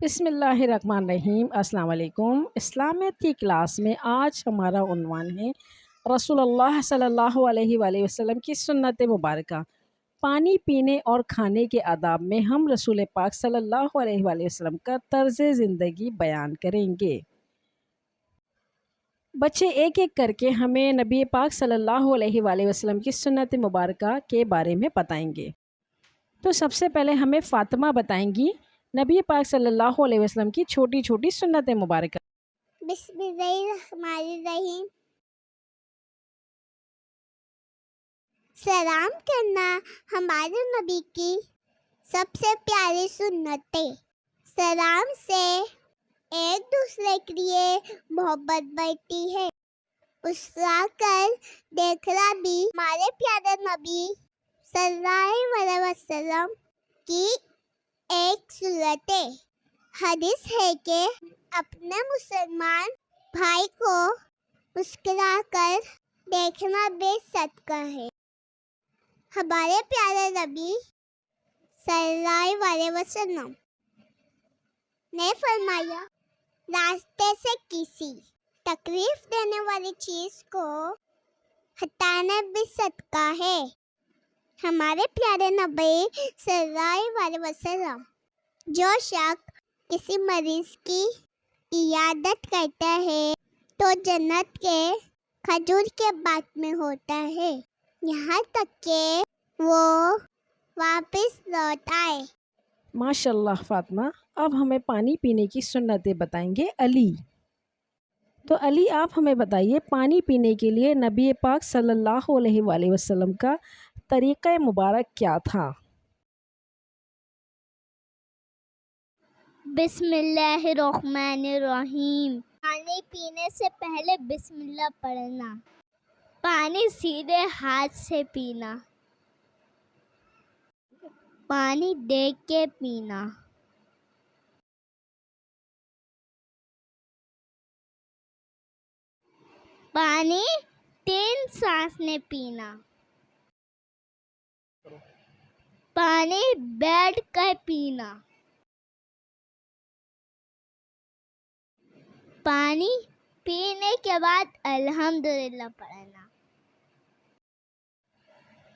بسم اللہ الرحمن الرحیم۔ السلام علیکم۔ اسلامیت کی کلاس میں آج ہمارا عنوان ہے رسول اللہ صلی اللہ علیہ وآلہ وسلم کی سنت مبارکہ۔ پانی پینے اور کھانے کے آداب میں ہم رسول پاک صلی اللہ علیہ وآلہ وسلم کا طرز زندگی بیان کریں گے۔ بچے ایک ایک کر کے ہمیں نبی پاک صلی اللہ علیہ وآلہ وسلم کی سنت مبارکہ کے بارے میں بتائیں گے۔ تو سب سے پہلے ہمیں فاطمہ بتائیں گی نبی پاک صلی اللہ علیہ وسلم کی چھوٹی چھوٹی سنت مبارکہ۔ بسم اللہ الرحمن الرحیم۔ سلام کرنا ہمارے نبی کی سب سے پیاری سنت ہے۔ سلام سے ایک دوسرے کے لیے محبت بڑھتی ہے۔ اسرا کر دیکھنا بھی ہمارے پیارے نبی صلی اللہ علیہ وسلم کی ایک سنت ہے۔ حدیث ہے کہ اپنے مسلمان بھائی کو مسکرا کر دیکھنا بے صدقہ ہے۔ ہمارے پیارے نبی صلی اللہ علیہ وسلم نے فرمایا، راستے سے کسی تکلیف دینے والی چیز کو ہٹانا بھی صدقہ ہے۔ ہمارے پیارے نبی صلی اللہ علیہ وسلم جو شخص کسی مریض کی عیادت کرتا ہے تو جنت کے کھجور کے باغ میں ہوتا ہے، یہاں تک کہ وہ واپس لوٹ آئے۔ ماشاء اللہ فاطمہ۔ اب ہمیں پانی پینے کی سنتیں بتائیں گے علی۔ تو علی آپ ہمیں بتائیے پانی پینے کے لیے نبی پاک صلی اللہ علیہ وآلہ وسلم کا طریقہ مبارک کیا تھا؟ بسم اللہ الرحمن الرحیم۔ پانی پینے سے پہلے بسم اللہ پڑھنا۔ پانی سیدھے ہاتھ سے پینا۔ پانی دیکھ کے پینا۔ پانی 3 سانس میں پینا۔ پانی بیٹھ کر پینا۔ پانی پینے کے بعد الحمدللہ پڑھنا۔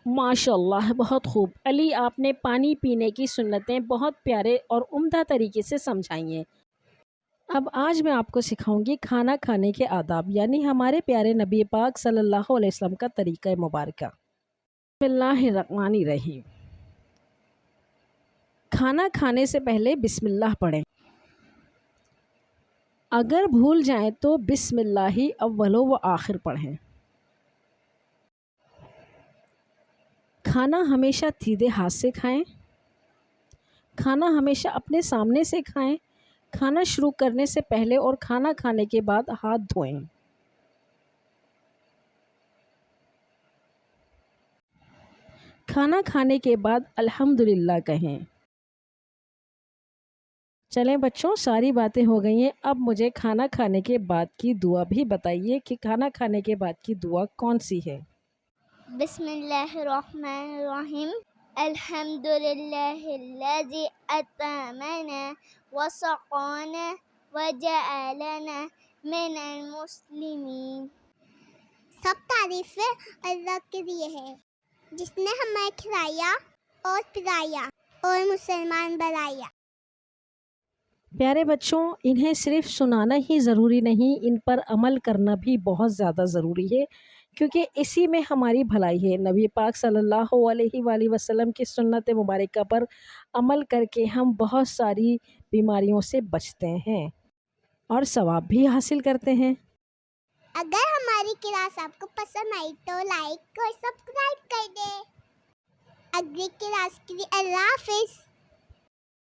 ماشاء اللہ، بہت خوب علی، آپ نے پانی پینے کی سنتیں بہت پیارے اور عمدہ طریقے سے سمجھائی ہیں۔ اب آج میں آپ کو سکھاؤں گی کھانا کھانے کے آداب، یعنی ہمارے پیارے نبی پاک صلی اللہ علیہ وسلم کا طریقہ مبارکہ۔ بسم اللہ الرحمن الرحیم۔ کھانا کھانے سے پہلے بسم اللہ پڑھیں۔ اگر بھول جائیں تو بسم اللہ ہی اول و آخر پڑھیں۔ کھانا ہمیشہ سیدھے ہاتھ سے کھائیں۔ کھانا ہمیشہ اپنے سامنے سے کھائیں۔ کھانا شروع کرنے سے پہلے اور کھانا کھانے کے بعد ہاتھ دھوئیں۔ کھانا کھانے کے بعد الحمدللہ کہیں۔ چلیں بچوں، ساری باتیں ہو گئی ہیں، اب مجھے کھانا کھانے کے بعد کی دعا بھی بتائیے کہ کھانا کھانے کے بعد کی دعا کون سی ہے؟ بسم اللہ الرحمن الرحیم۔ الحمدللہ الذی اطعمنا وسقانا وجعلنا من المسلمین۔ سب تعریفیں اللہ کے لیے ہے جس نے ہمیں کھلایا اور پلایا اور مسلمان بنایا۔ پیارے بچوں، انہیں صرف سنانا ہی ضروری نہیں، ان پر عمل کرنا بھی بہت زیادہ ضروری ہے، کیونکہ اسی میں ہماری بھلائی ہے۔ نبی پاک صلی اللہ علیہ وآلہ وسلم کی سنت مبارکہ پر عمل کر کے ہم بہت ساری بیماریوں سے بچتے ہیں اور ثواب بھی حاصل کرتے ہیں۔ اگر ہماری کلاس آپ کو پسند آئی تو لائک اور سبسکرائب کر دیں۔ اگلی کلاس کے لیے اللہ حافظ۔